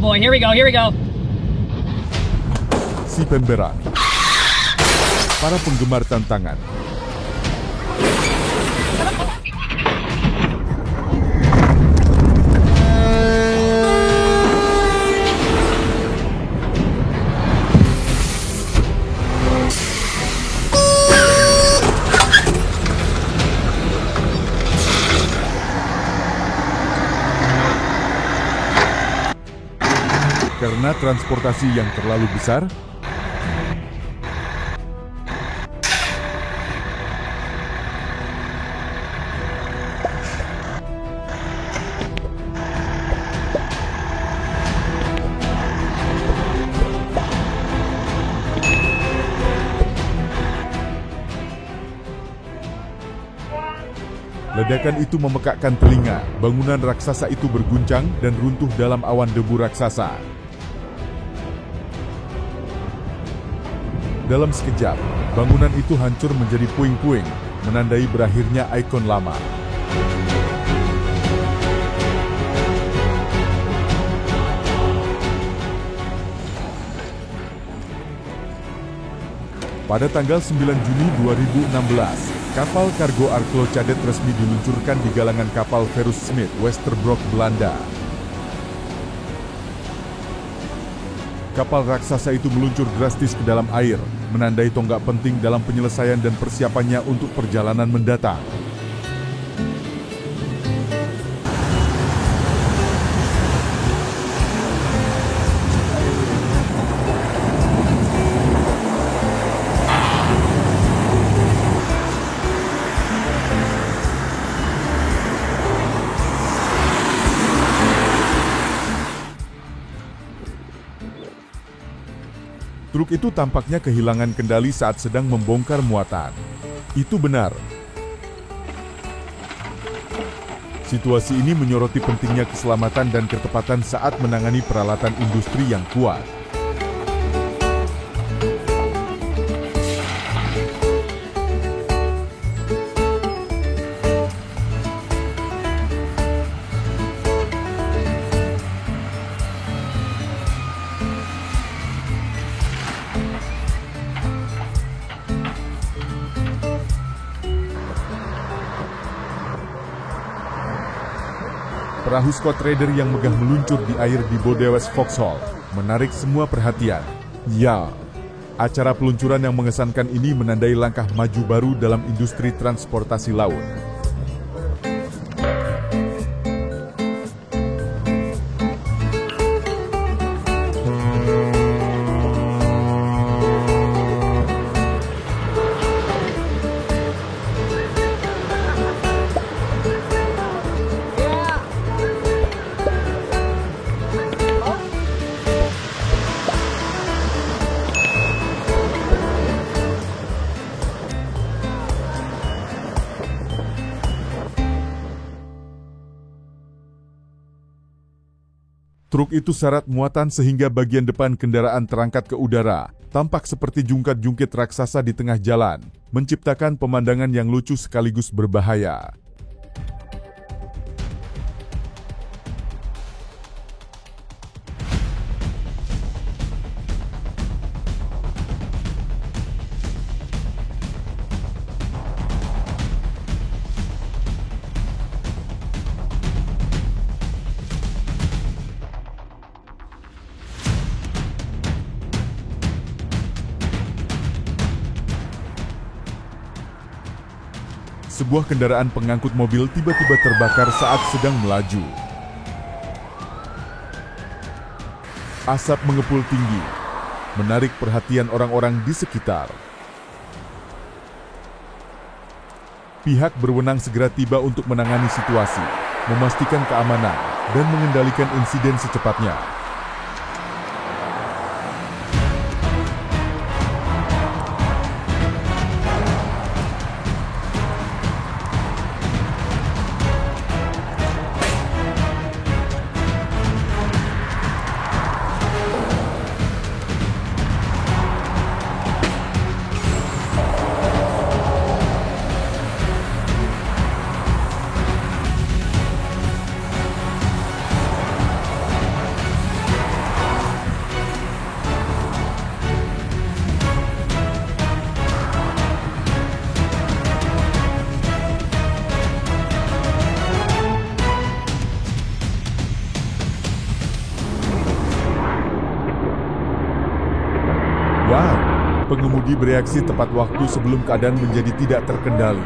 boy, here we go, here we go. Si pemberani. Para penggemar tantangan. Karena transportasi yang terlalu besar, ledakan itu memekakkan telinga. Bangunan raksasa itu berguncang dan runtuh dalam awan debu raksasa. Dalam sekejap, bangunan itu hancur menjadi puing-puing, menandai berakhirnya ikon lama. Pada tanggal 9 Juni 2016, kapal kargo Arklo Cadet resmi diluncurkan di galangan kapal Verus Smith, Westerbroek, Belanda. Kapal raksasa itu meluncur drastis ke dalam air, menandai tonggak penting dalam penyelesaian dan persiapannya untuk perjalanan mendatang. Truk itu tampaknya kehilangan kendali saat sedang membongkar muatan. Itu benar. Situasi ini menyoroti pentingnya keselamatan dan ketepatan saat menangani peralatan industri yang kuat. Perahu Scott Raider yang megah meluncur di air di Bodewes Vauxhall menarik semua perhatian. Ya, acara peluncuran yang mengesankan ini menandai langkah maju baru dalam industri transportasi laut. Truk itu syarat muatan sehingga bagian depan kendaraan terangkat ke udara, tampak seperti jungkat-jungkit raksasa di tengah jalan, menciptakan pemandangan yang lucu sekaligus berbahaya. Sebuah kendaraan pengangkut mobil tiba-tiba terbakar saat sedang melaju. Asap mengepul tinggi, menarik perhatian orang-orang di sekitar. Pihak berwenang segera tiba untuk menangani situasi, memastikan keamanan, dan mengendalikan insiden secepatnya. Wow, pengemudi bereaksi tepat waktu sebelum keadaan menjadi tidak terkendali.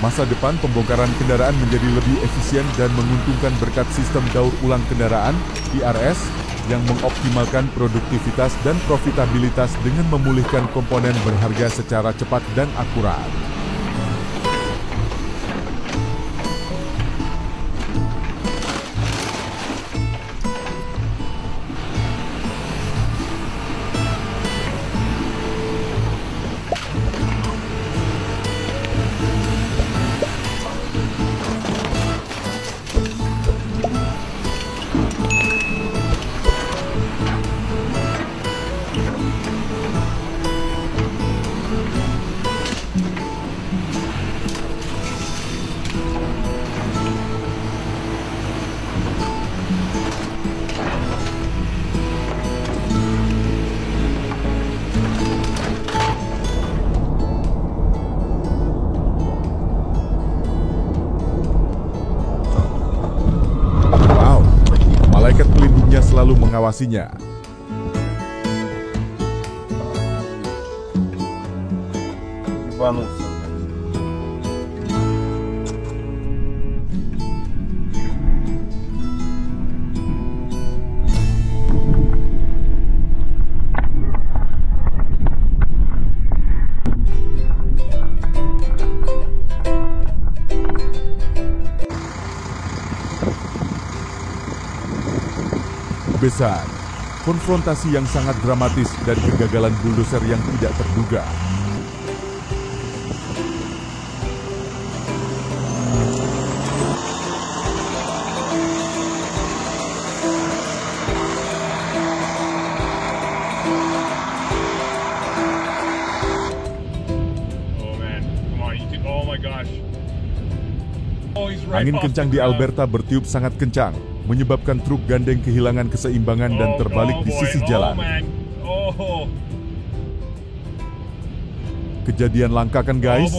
Masa depan pembongkaran kendaraan menjadi lebih efisien dan menguntungkan berkat sistem daur ulang kendaraan (DRS) yang mengoptimalkan produktivitas dan profitabilitas dengan memulihkan komponen berharga secara cepat dan akurat. Malaikat pelindungnya selalu mengawasinya. Besar, konfrontasi yang sangat dramatis dan kegagalan bulldozer yang tidak terduga. Angin kencang di Alberta bertiup sangat kencang, menyebabkan truk gandeng kehilangan keseimbangan dan terbalik di sisi jalan. Kejadian langka kan guys?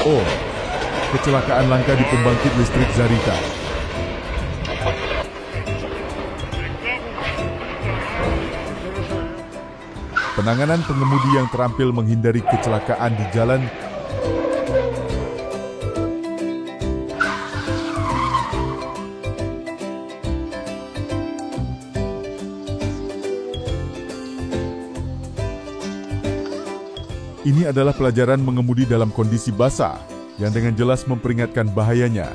Oh, kecelakaan langka di pembangkit listrik Zarita. Penanganan pengemudi yang terampil menghindari kecelakaan di jalan. Ini adalah pelajaran mengemudi dalam kondisi basah, yang dengan jelas memperingatkan bahayanya,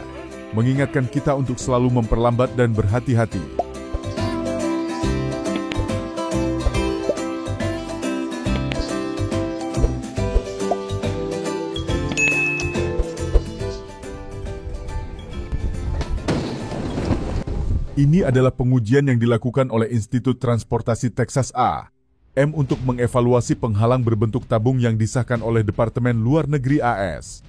mengingatkan kita untuk selalu memperlambat dan berhati-hati. Ini adalah pengujian yang dilakukan oleh Institut Transportasi Texas A&M untuk mengevaluasi penghalang berbentuk tabung yang disahkan oleh Departemen Luar Negeri AS.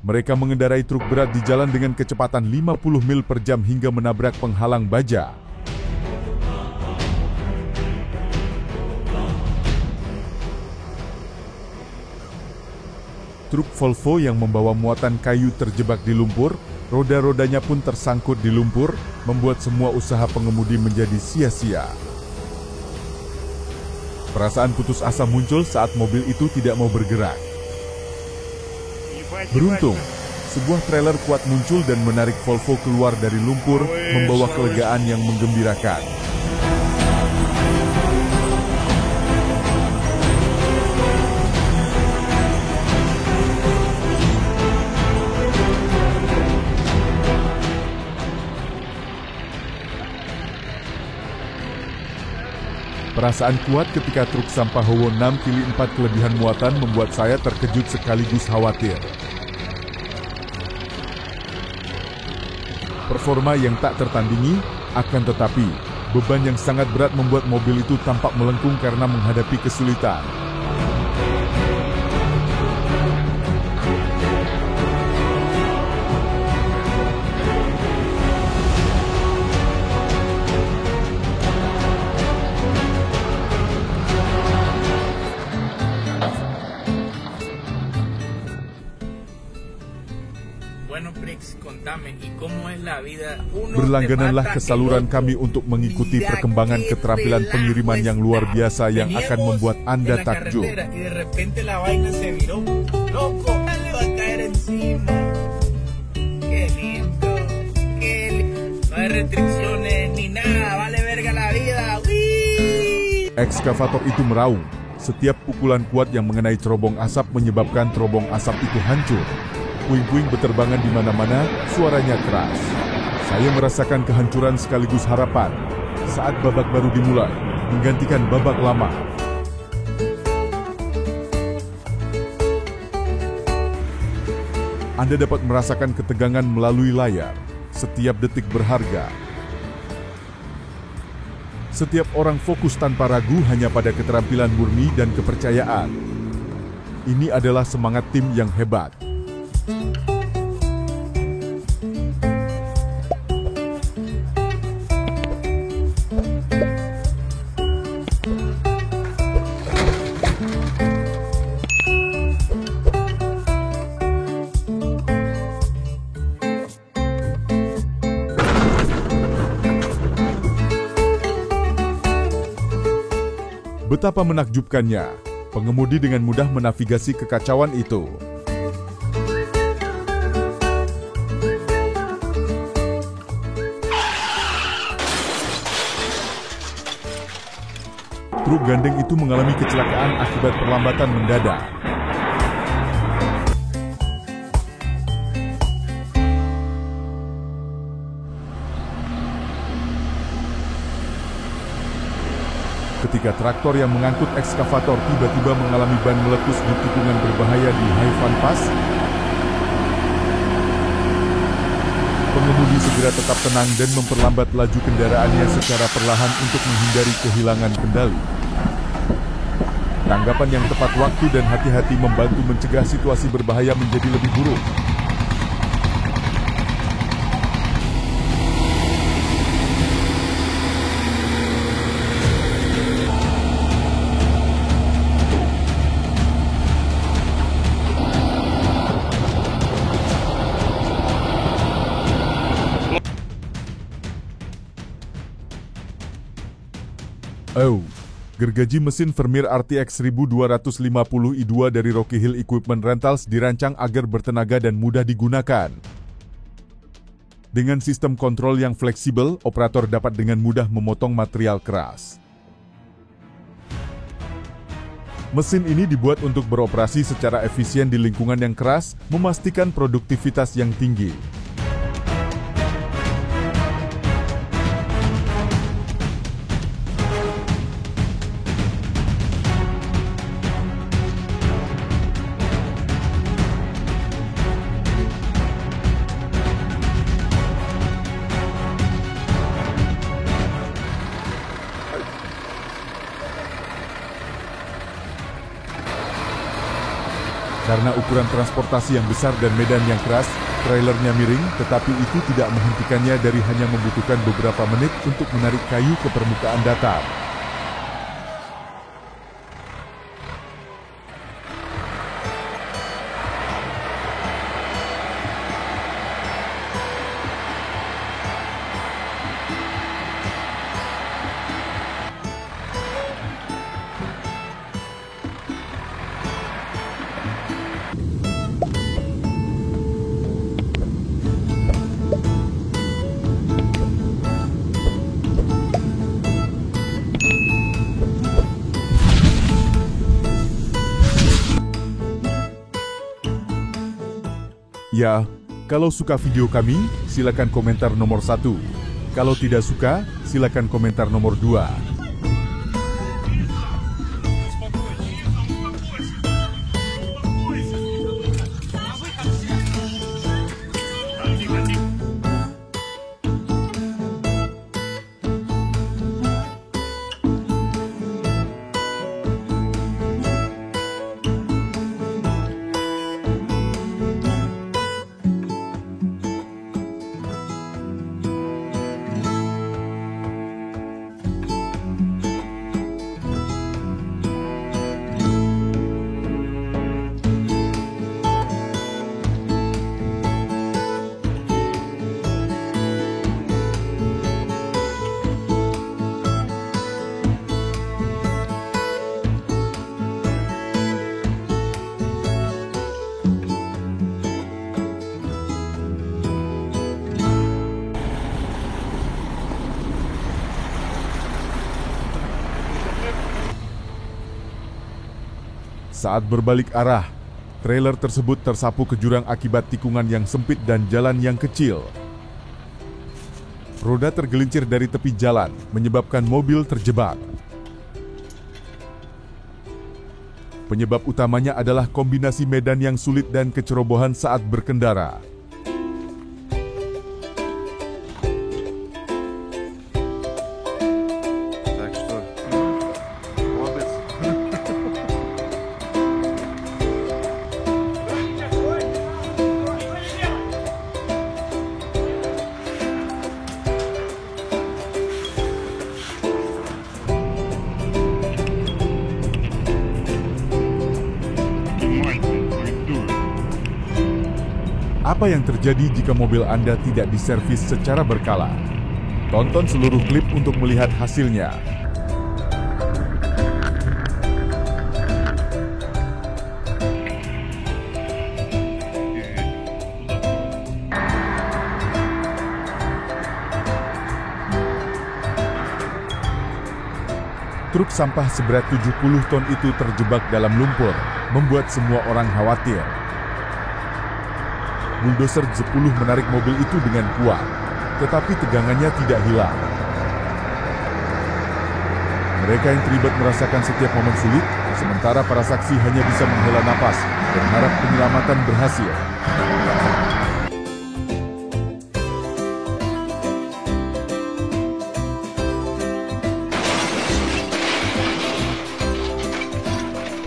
Mereka mengendarai truk berat di jalan dengan kecepatan 50 mil per jam hingga menabrak penghalang baja. Truk Volvo yang membawa muatan kayu terjebak di lumpur, roda-rodanya pun tersangkut di lumpur, membuat semua usaha pengemudi menjadi sia-sia. Perasaan putus asa muncul saat mobil itu tidak mau bergerak. Beruntung, sebuah trailer kuat muncul dan menarik Volvo keluar dari lumpur, membawa kelegaan yang menggembirakan. Perasaan kuat ketika truk sampah Howo 6 kili 4 kelebihan muatan membuat saya terkejut sekaligus khawatir. Performa yang tak tertandingi, Akan tetapi, beban yang sangat berat membuat mobil itu tampak melengkung karena menghadapi kesulitan. Berlanggananlah ke saluran kami untuk mengikuti perkembangan keterampilan pengiriman yang luar biasa yang akan membuat Anda takjub. Ekskavator itu meraung. Setiap pukulan kuat yang mengenai cerobong asap menyebabkan cerobong asap itu hancur. Puing-puing berterbangan di mana-mana, suaranya keras. Saya merasakan kehancuran sekaligus harapan saat babak baru dimulai, menggantikan babak lama. Anda dapat merasakan ketegangan melalui layar. Setiap detik berharga. Setiap orang fokus tanpa ragu hanya pada keterampilan murni dan kepercayaan. Ini adalah semangat tim yang hebat. Betapa menakjubkannya, pengemudi dengan mudah menavigasi kekacauan itu. Truk gandeng itu mengalami kecelakaan akibat perlambatan mendadak. Ketika traktor yang mengangkut ekskavator tiba-tiba mengalami ban meletus di tikungan berbahaya di Haifa Pass, pengemudi segera tetap tenang dan memperlambat laju kendaraannya secara perlahan untuk menghindari kehilangan kendali. Tanggapan yang tepat waktu dan hati-hati membantu mencegah situasi berbahaya menjadi lebih buruk. Gergaji mesin Vermeer RTX 1250 i2 dari Rocky Hill Equipment Rentals dirancang agar bertenaga dan mudah digunakan. Dengan sistem kontrol yang fleksibel, operator dapat dengan mudah memotong material keras. Mesin ini dibuat untuk beroperasi secara efisien di lingkungan yang keras, memastikan produktivitas yang tinggi. Karena ukuran transportasi yang besar dan medan yang keras, trailernya miring, tetapi itu tidak menghentikannya dari hanya membutuhkan beberapa menit untuk menarik kayu ke permukaan datar. Ya, kalau suka video kami, silakan komentar nomor 1. Kalau tidak suka, silakan komentar nomor 2. Saat berbalik arah, trailer tersebut tersapu ke jurang akibat tikungan yang sempit dan jalan yang kecil. Roda tergelincir dari tepi jalan, menyebabkan mobil terjebak. Penyebab utamanya adalah kombinasi medan yang sulit dan kecerobohan saat berkendara. Apa yang terjadi jika mobil Anda tidak diservis secara berkala? Tonton seluruh klip untuk melihat hasilnya. Truk sampah seberat 70 ton itu terjebak dalam lumpur, membuat semua orang khawatir. Bulldozer 10 menarik mobil itu dengan kuat, tetapi tegangannya tidak hilang. Mereka yang terlibat merasakan setiap momen sulit, sementara para saksi hanya bisa menghela napas, berharap penyelamatan berhasil.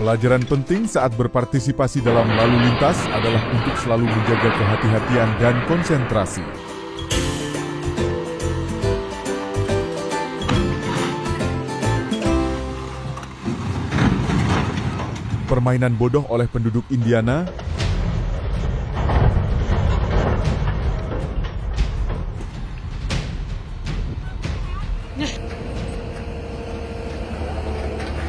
Pelajaran penting saat berpartisipasi dalam lalu lintas adalah untuk selalu menjaga kehati-hatian dan konsentrasi. Permainan bodoh oleh penduduk Indiana.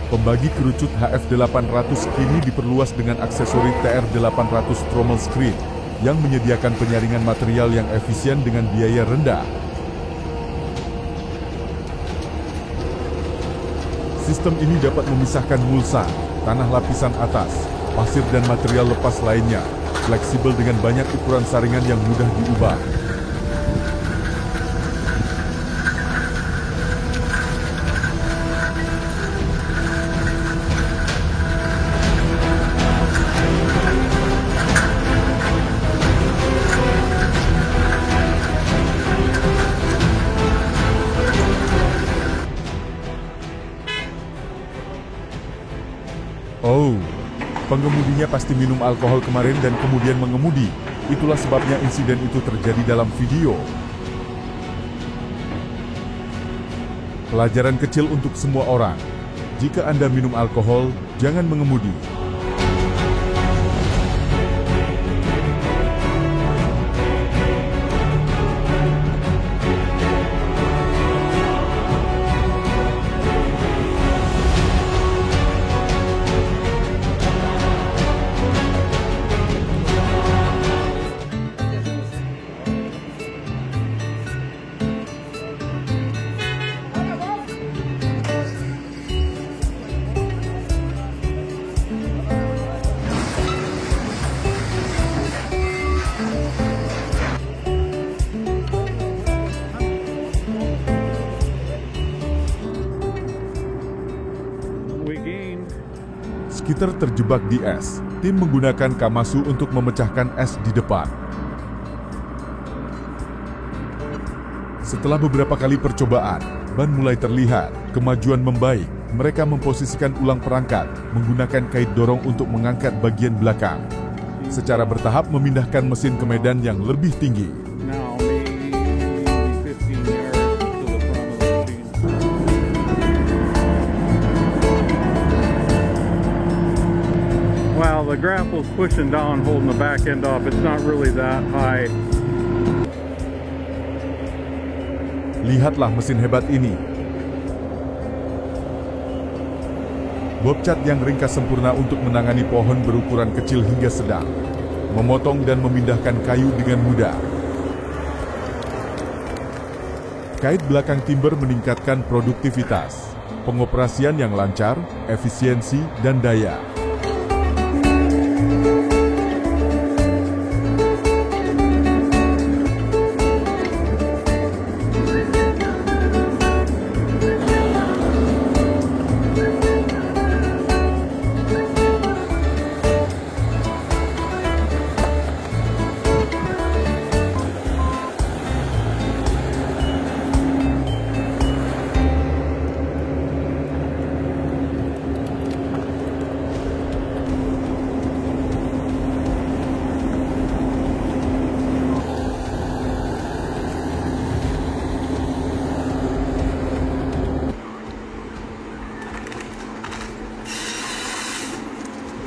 Pembagi kerucut HF800 kini diperluas dengan aksesori TR800 Trommel Screen yang menyediakan penyaringan material yang efisien dengan biaya rendah. Sistem ini dapat memisahkan mulsa, tanah lapisan atas, pasir dan material lepas lainnya, fleksibel dengan banyak ukuran saringan yang mudah diubah. Oh, pengemudinya pasti minum alkohol kemarin dan kemudian mengemudi. Itulah sebabnya insiden itu terjadi dalam video. Pelajaran kecil untuk semua orang. Jika Anda minum alkohol, jangan mengemudi. Skitter terjebak di es. Tim menggunakan Kamasu untuk memecahkan es di depan. Setelah beberapa kali percobaan, ban mulai terlihat, kemajuan membaik. Mereka memposisikan ulang perangkat, menggunakan kait dorong untuk mengangkat bagian belakang. Secara bertahap memindahkan mesin ke medan yang lebih tinggi. The grapple's pushing down, holding the back end off. It's not really that high. Lihatlah mesin hebat ini. Bobcat yang ringkas sempurna untuk menangani pohon berukuran kecil hingga sedang. Memotong dan memindahkan kayu dengan mudah. Kait belakang timber meningkatkan produktivitas, pengoperasian yang lancar, efisiensi, dan daya.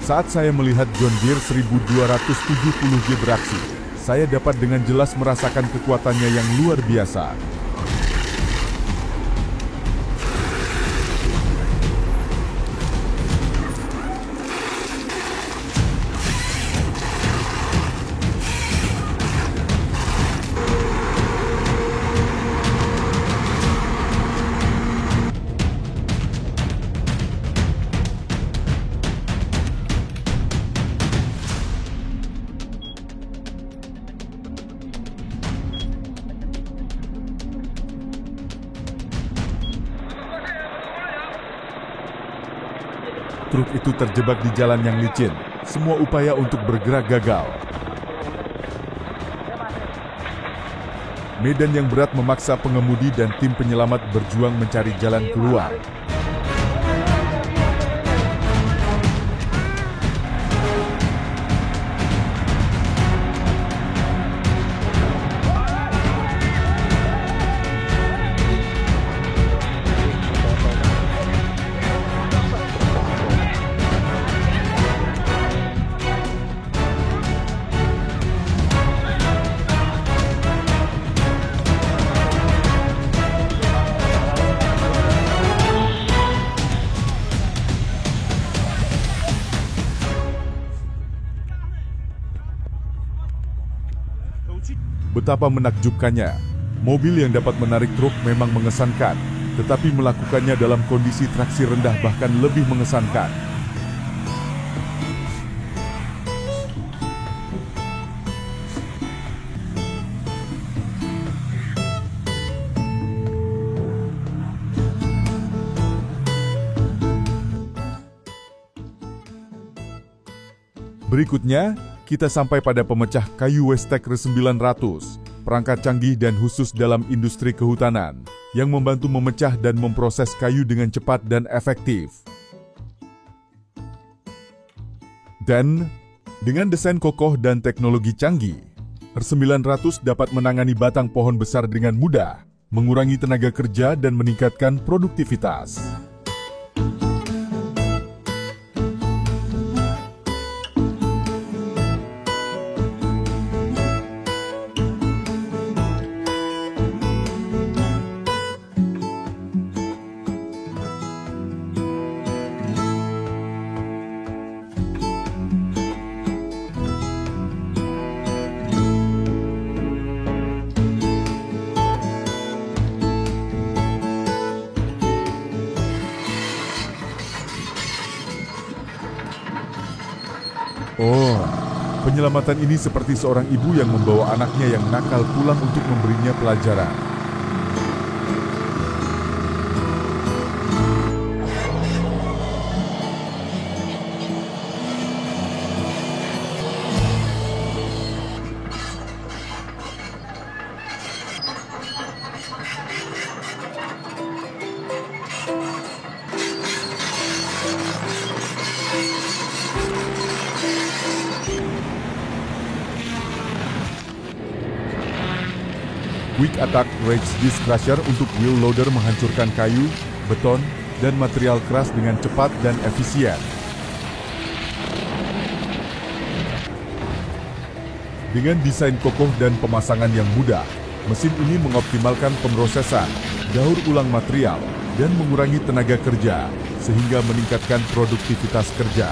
Saat saya melihat John Deere 1270G beraksi, saya dapat dengan jelas merasakan kekuatannya yang luar biasa. Truk itu terjebak di jalan yang licin. Semua upaya untuk bergerak gagal. Medan yang berat memaksa pengemudi dan tim penyelamat berjuang mencari jalan keluar. Betapa menakjubkannya, mobil yang dapat menarik truk memang mengesankan, tetapi melakukannya dalam kondisi traksi rendah bahkan lebih mengesankan. Berikutnya, kita sampai pada pemecah kayu Westeker 900, perangkat canggih dan khusus dalam industri kehutanan, yang membantu memecah dan memproses kayu dengan cepat dan efektif. Dan, dengan desain kokoh dan teknologi canggih, R900 dapat menangani batang pohon besar dengan mudah, mengurangi tenaga kerja dan meningkatkan produktivitas. Oh, penyelamatan ini seperti seorang ibu yang membawa anaknya yang nakal pulang untuk memberinya pelajaran. Quick Attack Rage Disc Crusher untuk wheel loader menghancurkan kayu, beton, dan material keras dengan cepat dan efisien. Dengan desain kokoh dan pemasangan yang mudah, mesin ini mengoptimalkan pemrosesan, daur ulang material, dan mengurangi tenaga kerja, sehingga meningkatkan produktivitas kerja.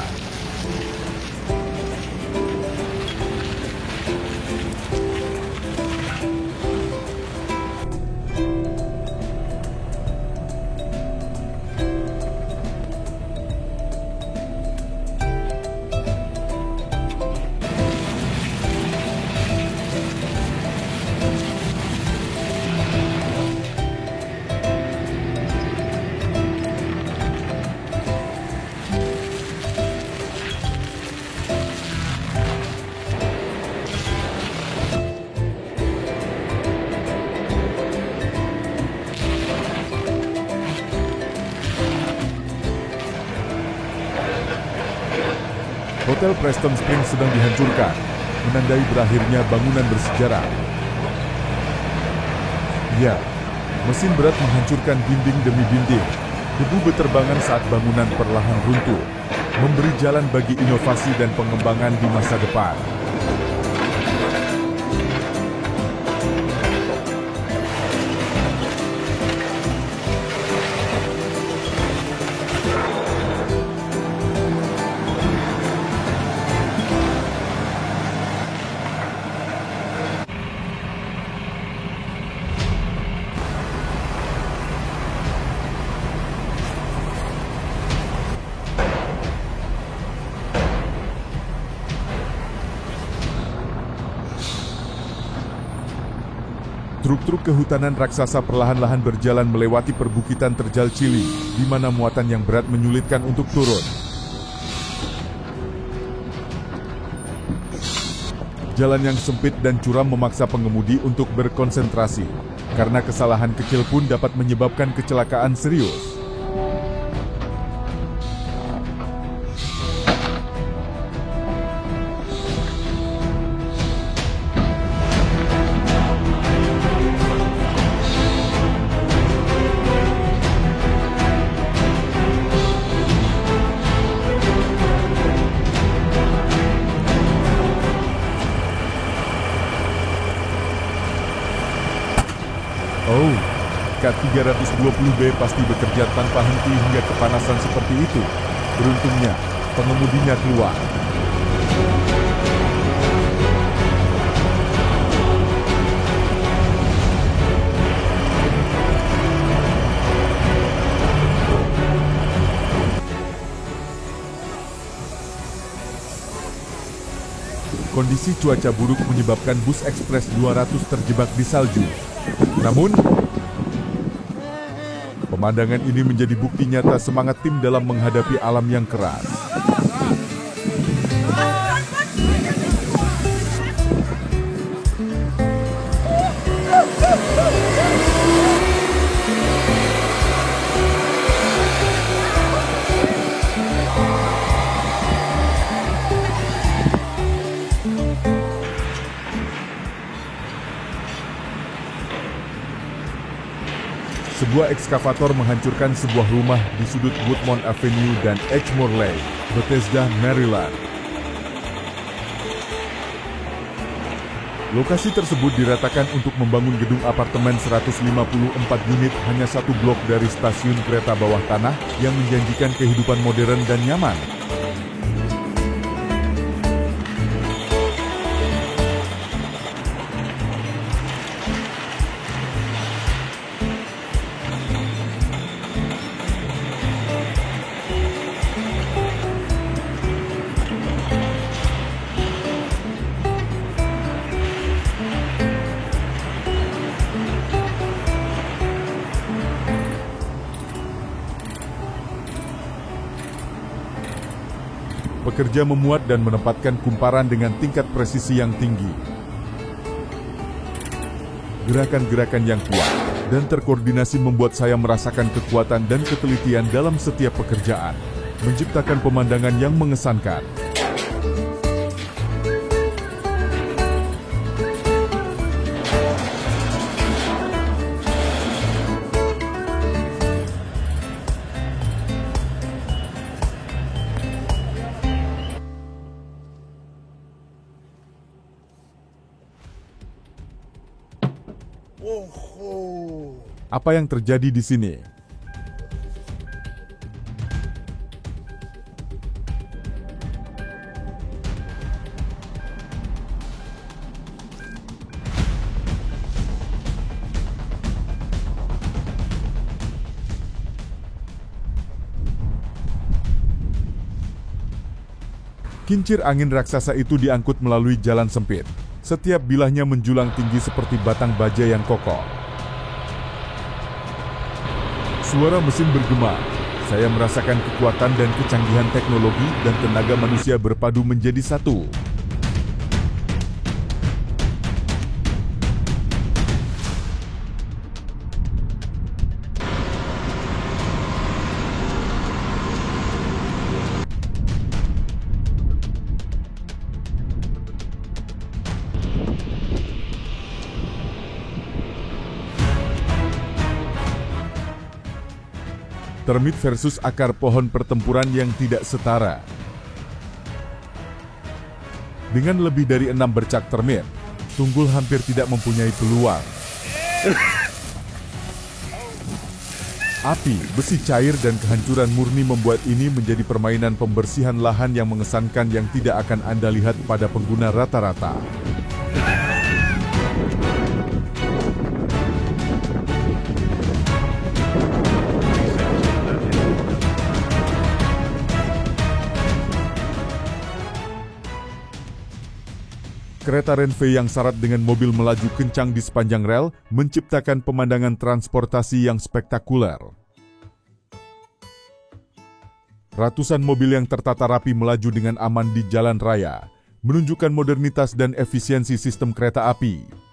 Hotel Preston Springs sedang dihancurkan, menandai berakhirnya bangunan bersejarah. Ya, mesin berat menghancurkan dinding demi dinding. Debu beterbangan saat bangunan perlahan runtuh. memberi jalan bagi inovasi dan pengembangan di masa depan. Truk-truk kehutanan raksasa perlahan-lahan berjalan melewati perbukitan terjal Chili, di mana muatan yang berat menyulitkan untuk turun. Jalan yang sempit dan curam memaksa pengemudi untuk berkonsentrasi, karena kesalahan kecil pun dapat menyebabkan kecelakaan serius. Oh, K320B pasti bekerja tanpa henti hingga kepanasan seperti itu. Beruntungnya, pengemudinya keluar. Kondisi cuaca buruk menyebabkan bus ekspres 200 terjebak di salju. Namun, pemandangan ini menjadi bukti nyata semangat tim dalam menghadapi alam yang keras. Sebuah ekskavator menghancurkan sebuah rumah di sudut Woodmont Avenue dan Edgemore Lane, Bethesda, Maryland. Lokasi tersebut diratakan untuk membangun gedung apartemen 154 unit hanya satu blok dari stasiun kereta bawah tanah yang menjanjikan kehidupan modern dan nyaman. Pekerja memuat dan menempatkan kumparan dengan tingkat presisi yang tinggi. Gerakan-gerakan yang kuat dan terkoordinasi membuat saya merasakan kekuatan dan ketelitian dalam setiap pekerjaan, menciptakan pemandangan yang mengesankan. Apa yang terjadi di sini? Kincir angin raksasa itu diangkut melalui jalan sempit. Setiap bilahnya menjulang tinggi seperti batang baja yang kokoh. Suara mesin bergema. Saya merasakan kekuatan dan kecanggihan teknologi dan tenaga manusia berpadu menjadi satu. Termit versus akar pohon, pertempuran yang tidak setara. Dengan lebih dari 6 bercak termit, Tunggul hampir tidak mempunyai peluang. Api, besi cair, dan kehancuran murni membuat ini menjadi permainan pembersihan lahan yang mengesankan yang tidak akan Anda lihat pada pengguna rata-rata. Kereta Renfe yang syarat dengan mobil melaju kencang di sepanjang rel menciptakan pemandangan transportasi yang spektakuler. Ratusan mobil yang tertata rapi melaju dengan aman di jalan raya, menunjukkan modernitas dan efisiensi sistem kereta api.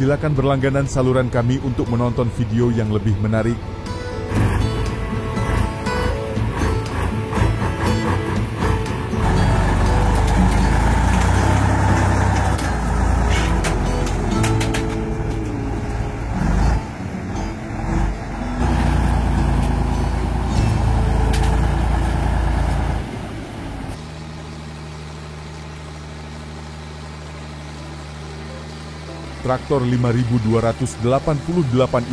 Silakan berlangganan saluran kami untuk menonton video yang lebih menarik. Traktor 5288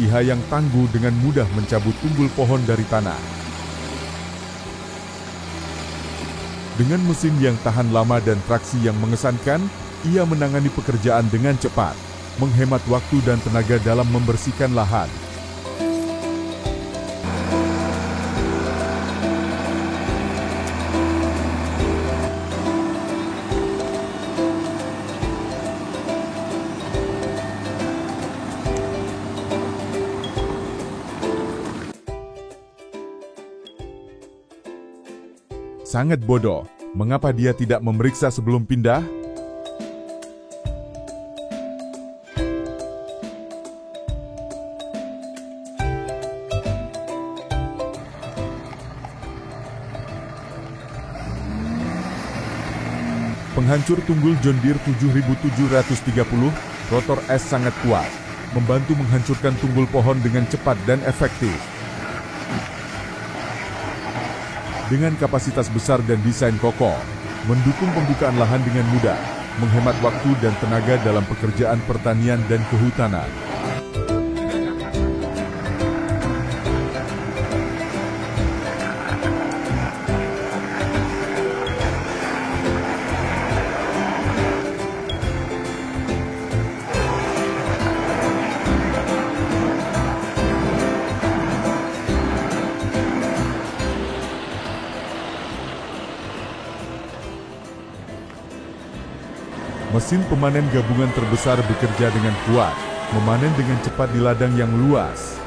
IH yang tangguh dengan mudah mencabut tunggul pohon dari tanah. Dengan mesin yang tahan lama dan traksi yang mengesankan, ia menangani pekerjaan dengan cepat, menghemat waktu dan tenaga dalam membersihkan lahan. Sangat bodoh, mengapa dia tidak memeriksa sebelum pindah? Penghancur tunggul John Deere 7730, rotor S sangat kuat, membantu menghancurkan tunggul pohon dengan cepat dan efektif. Dengan kapasitas besar dan desain kokoh, mendukung pembukaan lahan dengan mudah, menghemat waktu dan tenaga dalam pekerjaan pertanian dan kehutanan. Mesin pemanen gabungan terbesar bekerja dengan kuat, memanen dengan cepat di ladang yang luas.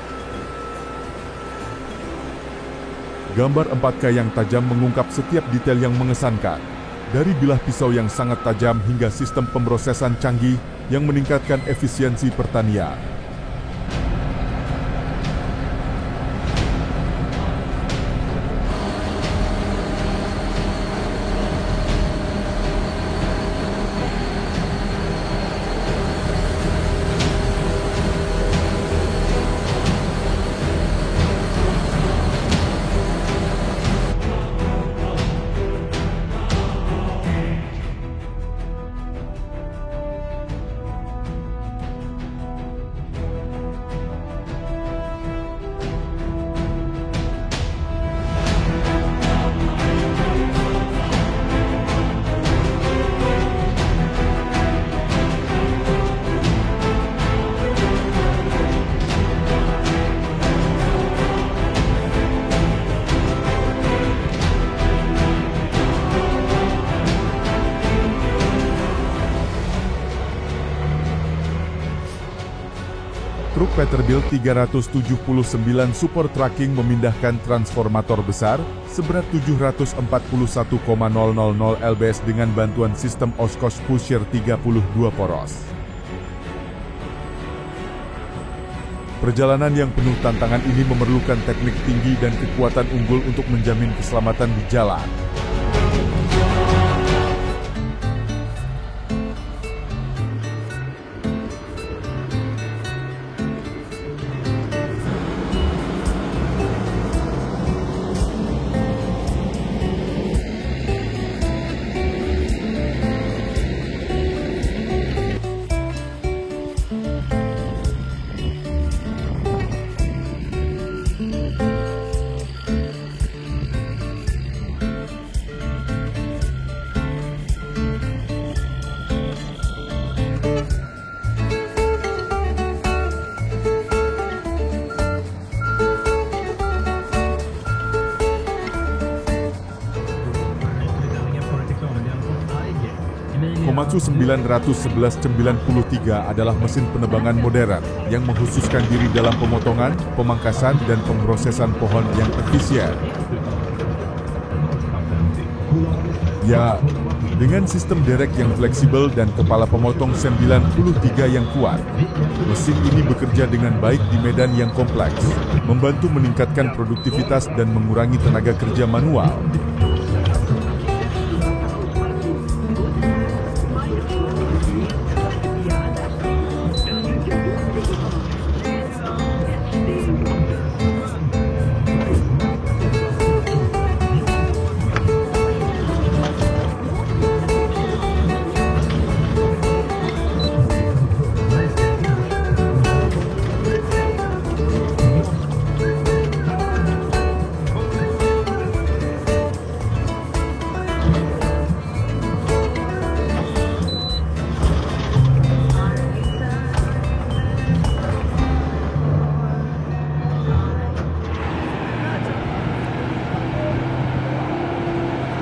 Gambar 4K yang tajam mengungkap setiap detail yang mengesankan, dari bilah pisau yang sangat tajam hingga sistem pemrosesan canggih yang meningkatkan efisiensi pertanian. Peterbilt 379 Super Trucking memindahkan transformator besar seberat 741,000 lbs dengan bantuan sistem Oshkosh Pusher 32 poros. Perjalanan yang penuh tantangan ini memerlukan teknik tinggi dan kekuatan unggul untuk menjamin keselamatan di jalan. Komatsu 911-93 adalah mesin penebangan modern yang mengkhususkan diri dalam pemotongan, pemangkasan, dan pemrosesan pohon yang efisien. Ya, dengan sistem derek yang fleksibel dan kepala pemotong 93 yang kuat, mesin ini bekerja dengan baik di medan yang kompleks, membantu meningkatkan produktivitas dan mengurangi tenaga kerja manual.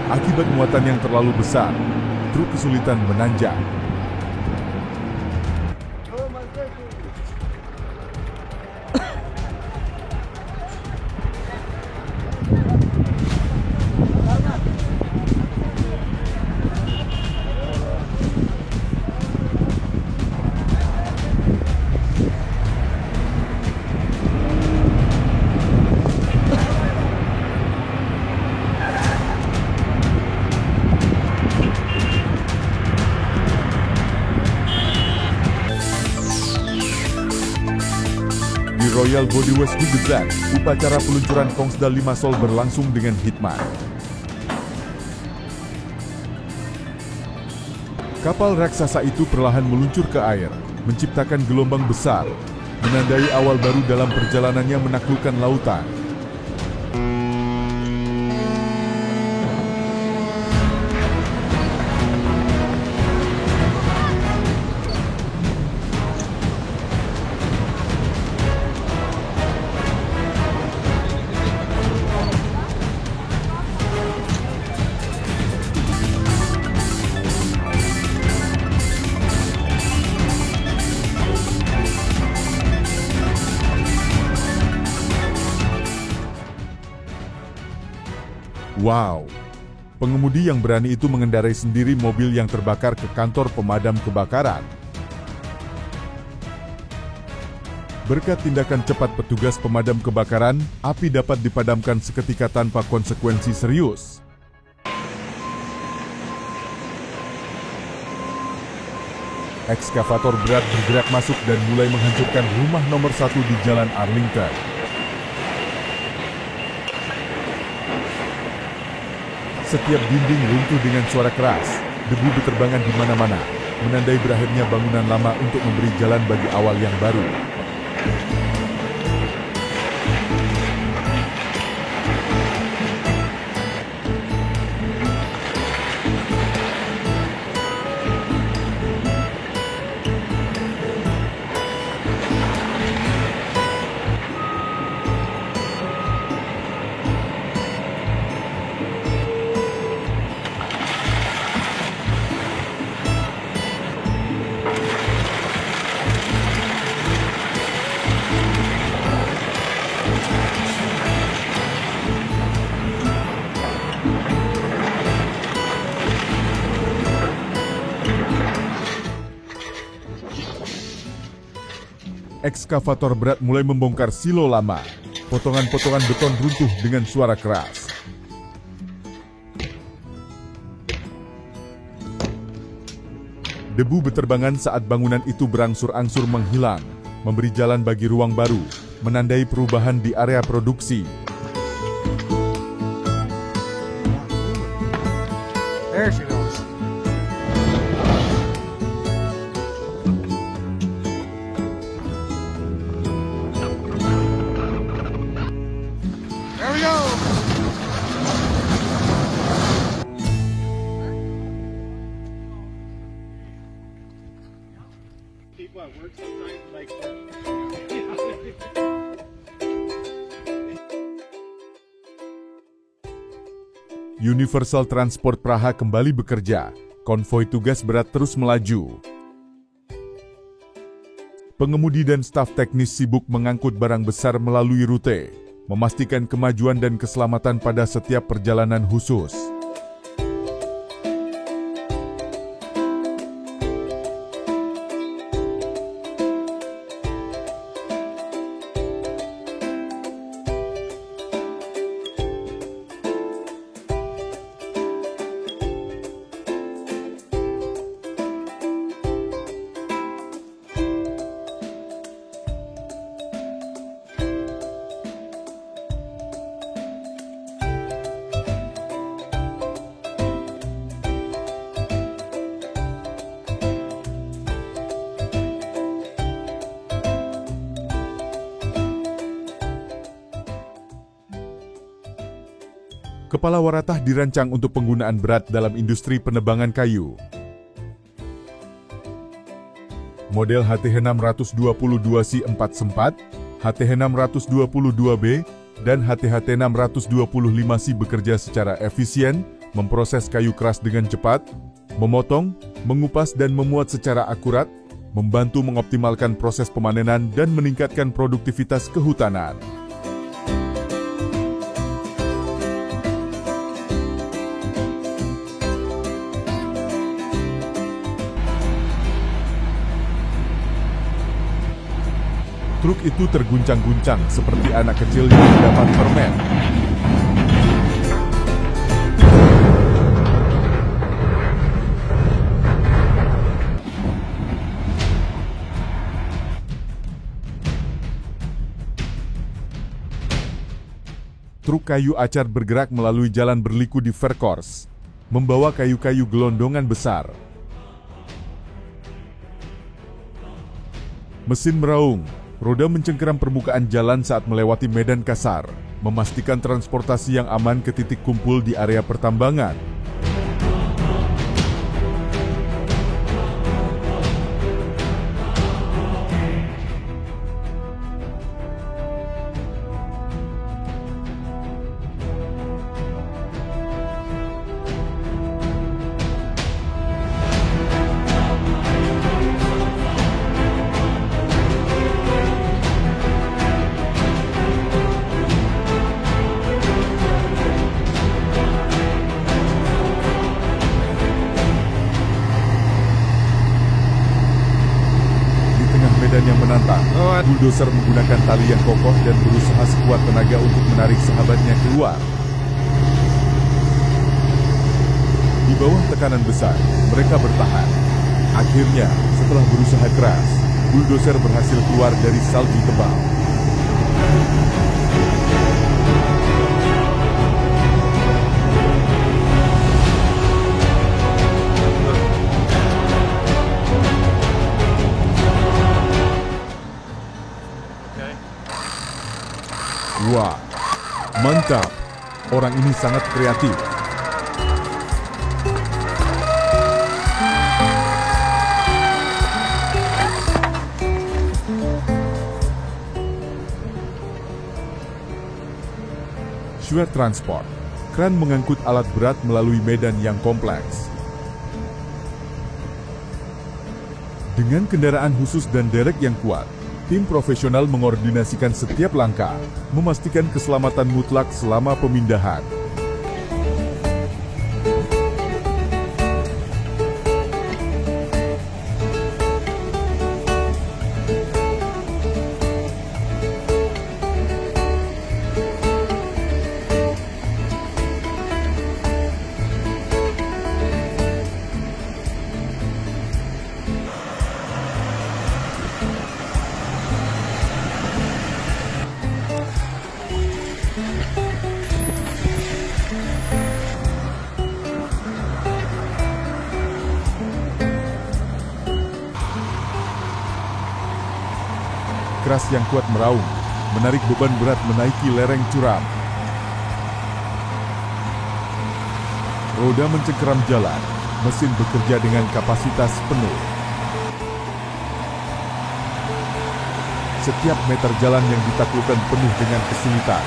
Akibat muatan yang terlalu besar, truk kesulitan menanjak. Di Royal Bodywest Hugezak, upacara peluncuran Kongsdal 5 Sol berlangsung dengan hikmat. Kapal raksasa itu perlahan meluncur ke air, menciptakan gelombang besar, menandai awal baru dalam perjalanannya menaklukkan lautan. Wow, pengemudi yang berani itu mengendarai sendiri mobil yang terbakar ke kantor pemadam kebakaran. Berkat tindakan cepat petugas pemadam kebakaran, api dapat dipadamkan seketika tanpa konsekuensi serius. Ekskavator berat bergerak masuk dan mulai menghancurkan rumah nomor 1 di Jalan Arlington. Setiap dinding runtuh dengan suara keras, debu berterbangan di mana-mana, menandai berakhirnya bangunan lama untuk memberi jalan bagi awal yang baru. ekskavator berat mulai membongkar silo lama. Potongan-potongan beton runtuh dengan suara keras. Debu beterbangan saat bangunan itu berangsur-angsur menghilang, memberi jalan bagi ruang baru, menandai perubahan di area produksi. There she goes. There we go. People at work sometimes like Universal Transport Praha kembali bekerja. Konvoi tugas berat terus melaju. Pengemudi dan staf teknis sibuk mengangkut barang besar melalui rute, memastikan kemajuan dan keselamatan pada setiap perjalanan khusus. Kepala waratah dirancang untuk penggunaan berat dalam industri penebangan kayu. Model HTH622C4 HTH622B, dan HTHT625C bekerja secara efisien, memproses kayu keras dengan cepat, memotong, mengupas dan memuat secara akurat, membantu mengoptimalkan proses pemanenan dan meningkatkan produktivitas kehutanan. Truk itu terguncang-guncang seperti anak kecil yang mendapat permen. Truk kayu acar bergerak melalui jalan berliku di Verkors, membawa kayu-kayu gelondongan besar. Mesin meraung. Roda mencengkeram permukaan jalan saat melewati medan kasar, memastikan transportasi yang aman ke titik kumpul di area pertambangan. Medan yang menantang, bulldozer menggunakan tali yang kokoh dan berusaha sekuat tenaga untuk menarik sahabatnya keluar. Di bawah tekanan besar, mereka bertahan. Akhirnya, setelah berusaha keras, bulldozer berhasil keluar dari salju tebal. Wah, mantap. Orang ini sangat kreatif. Schwer Transport, kran mengangkut alat berat melalui medan yang kompleks. Dengan kendaraan khusus dan derek yang kuat, tim profesional mengordinasikan setiap langkah, memastikan keselamatan mutlak selama pemindahan. keras yang kuat meraung, menarik beban berat menaiki lereng curam. Roda mencengkeram jalan, mesin bekerja dengan kapasitas penuh. Setiap meter jalan yang ditaklukkan penuh dengan kesulitan,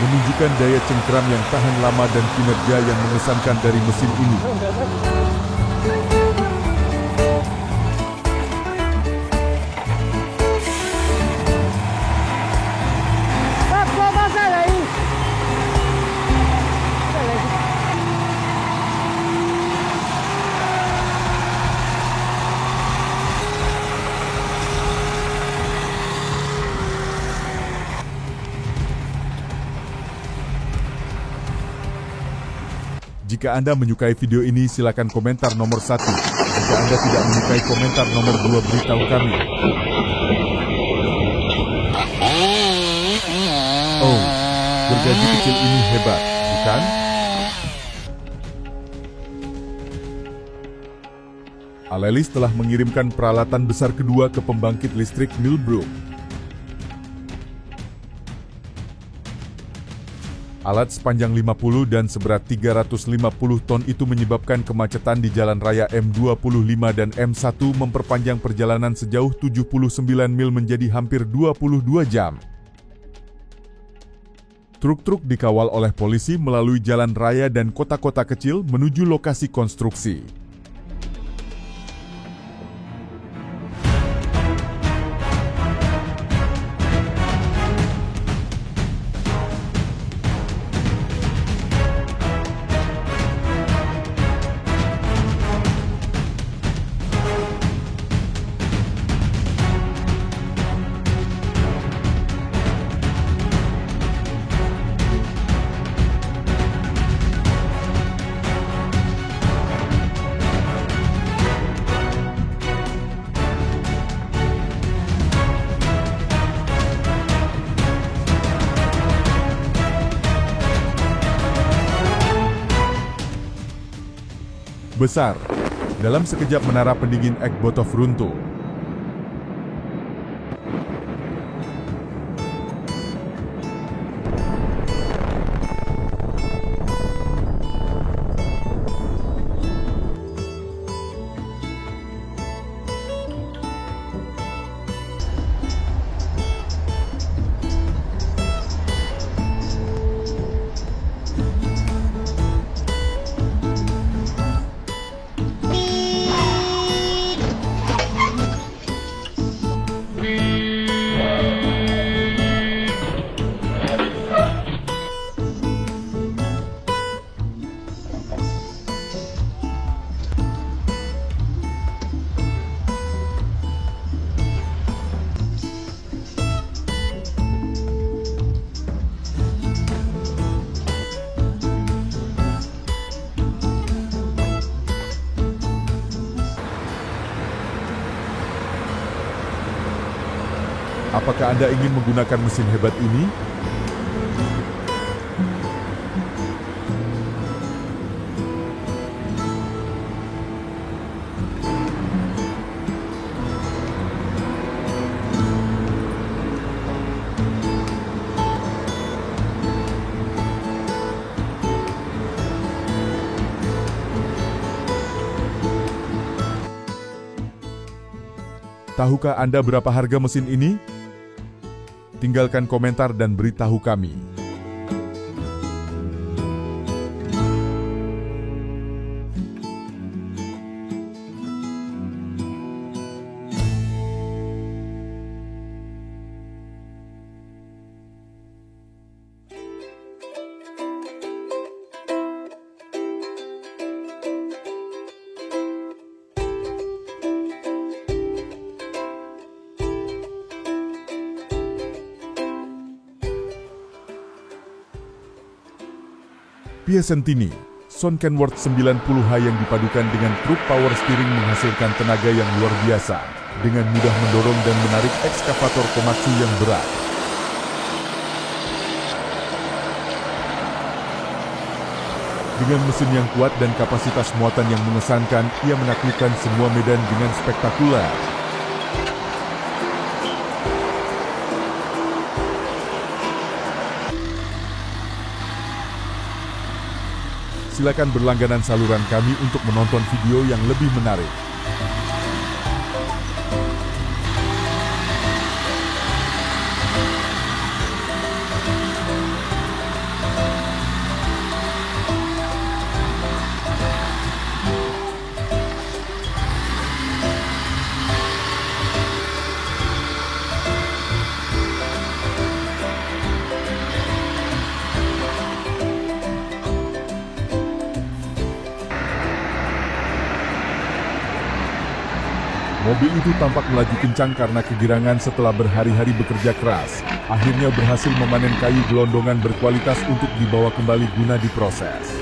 menunjukkan daya cengkeram yang tahan lama dan kinerja yang mengesankan dari mesin ini. Jika Anda menyukai video ini, silakan komentar nomor 1. Jika Anda tidak menyukai, komentar nomor 2, beritahu kami. Oh, gergaji kecil ini hebat, bukan? Alelis telah mengirimkan peralatan besar kedua ke pembangkit listrik Millbrook. Alat sepanjang 50 dan seberat 350 ton itu menyebabkan kemacetan di jalan raya M25 dan M1, memperpanjang perjalanan sejauh 79 mil menjadi hampir 22 jam. Truk-truk dikawal oleh polisi melalui jalan raya dan kota-kota kecil menuju lokasi konstruksi. Besar. Dalam sekejap menara pendingin Ekbotov runtuh. Apakah Anda ingin menggunakan mesin hebat ini? Tahukah Anda berapa harga mesin ini? Tinggalkan komentar dan beritahu kami. Piacentini, Son Kenworth 90H yang dipadukan dengan truk power steering menghasilkan tenaga yang luar biasa, dengan mudah mendorong dan menarik ekskavator Komatsu yang berat. Dengan mesin yang kuat dan kapasitas muatan yang mengesankan, ia menaklukkan semua medan dengan spektakuler. Silakan berlangganan saluran kami untuk menonton video yang lebih menarik. Mobil itu tampak melaju kencang karena kegirangan setelah berhari-hari bekerja keras. Akhirnya berhasil memanen kayu gelondongan berkualitas untuk dibawa kembali guna diproses.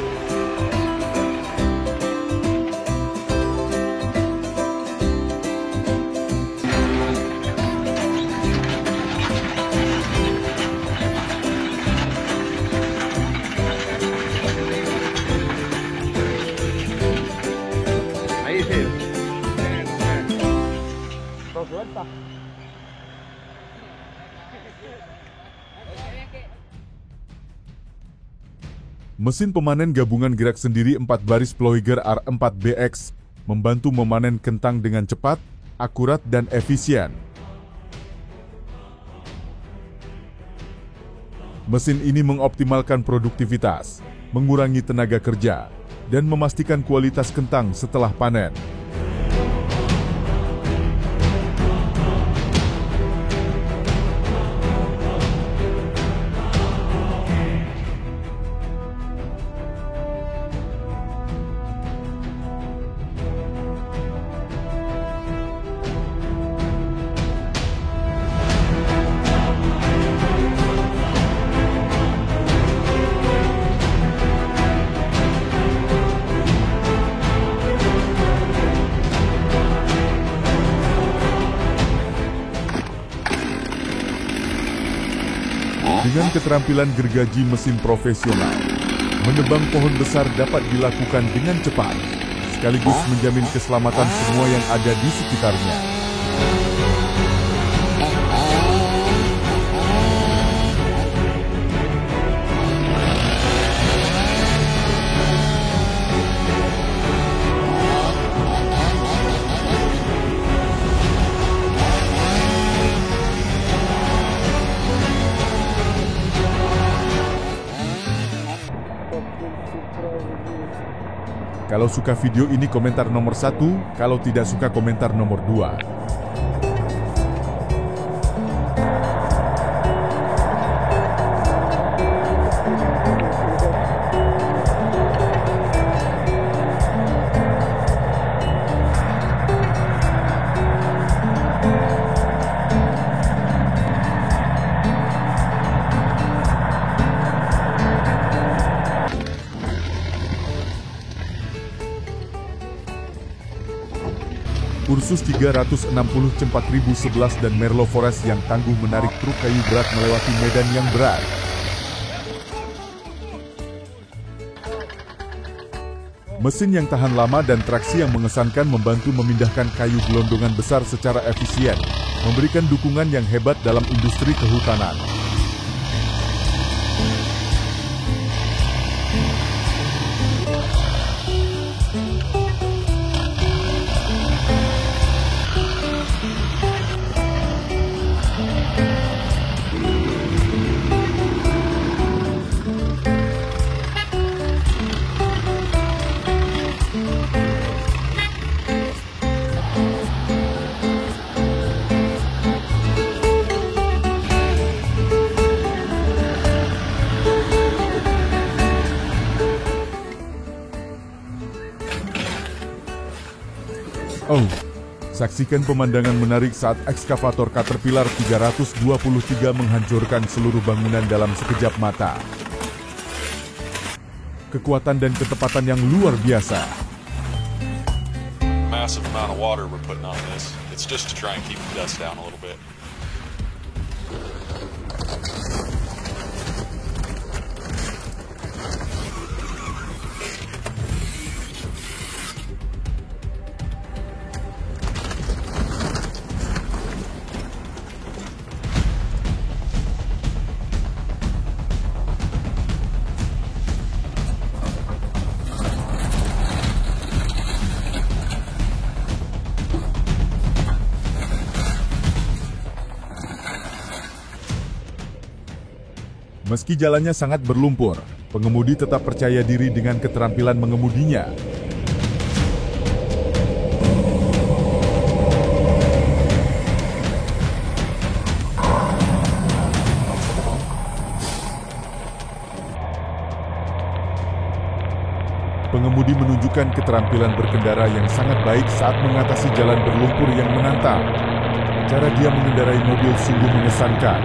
Mesin pemanen gabungan gerak sendiri 4 baris Ploeger R4BX membantu memanen kentang dengan cepat, akurat, dan efisien. Mesin ini mengoptimalkan produktivitas, mengurangi tenaga kerja, dan memastikan kualitas kentang setelah panen. Dengan keterampilan gergaji mesin profesional, menebang pohon besar dapat dilakukan dengan cepat, sekaligus menjamin keselamatan semua yang ada di sekitarnya. Kalau suka video ini komentar nomor 1, kalau tidak suka komentar nomor 2. Ursus 360 4011 dan Merlo Forest yang tangguh menarik truk kayu berat melewati medan yang berat. Mesin yang tahan lama dan traksi yang mengesankan membantu memindahkan kayu gelondongan besar secara efisien, memberikan dukungan yang hebat dalam industri kehutanan. Oh, saksikan pemandangan menarik saat ekskavator Caterpillar 323 menghancurkan seluruh bangunan dalam sekejap mata. Kekuatan dan ketepatan yang luar biasa. Massive amount of water we're putting on this. It's just to try and keep the dust down a little bit. Meski jalannya sangat berlumpur, pengemudi tetap percaya diri dengan keterampilan mengemudinya. Pengemudi menunjukkan keterampilan berkendara yang sangat baik saat mengatasi jalan berlumpur yang menantang. Cara dia mengendarai mobil sungguh mengesankan.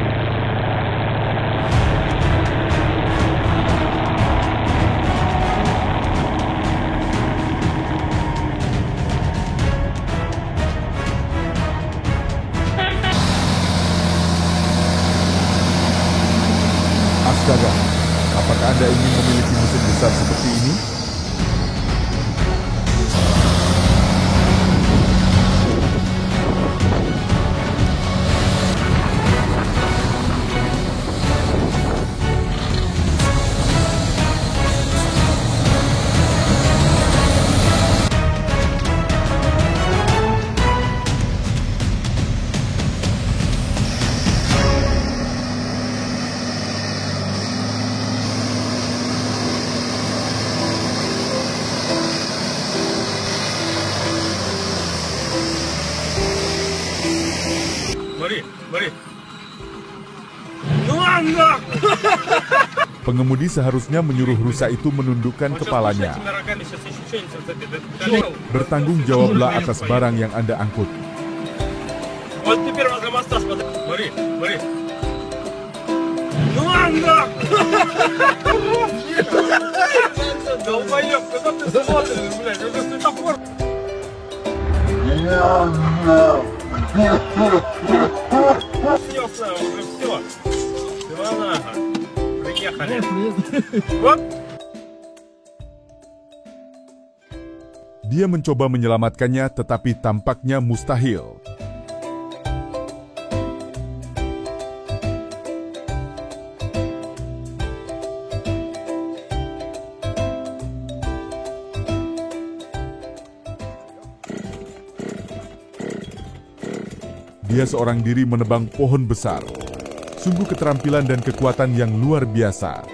Astaga, apakah Anda ingin memiliki mesin besar seperti ini? Mari. Enggak. Pengemudi seharusnya menyuruh rusa itu menundukkan kepalanya. Bertanggung jawablah atas barang yang Anda angkut. Mari. Enggak. Долбоёб, куда ты смотришь, блядь? Уже светофор. Снялся, уже все. Сиванаха. Приехали. Вот. Dia mencoba menyelamatkannya, tetapi tampaknya mustahil. Dia seorang diri menebang pohon besar. Sungguh keterampilan dan kekuatan yang luar biasa.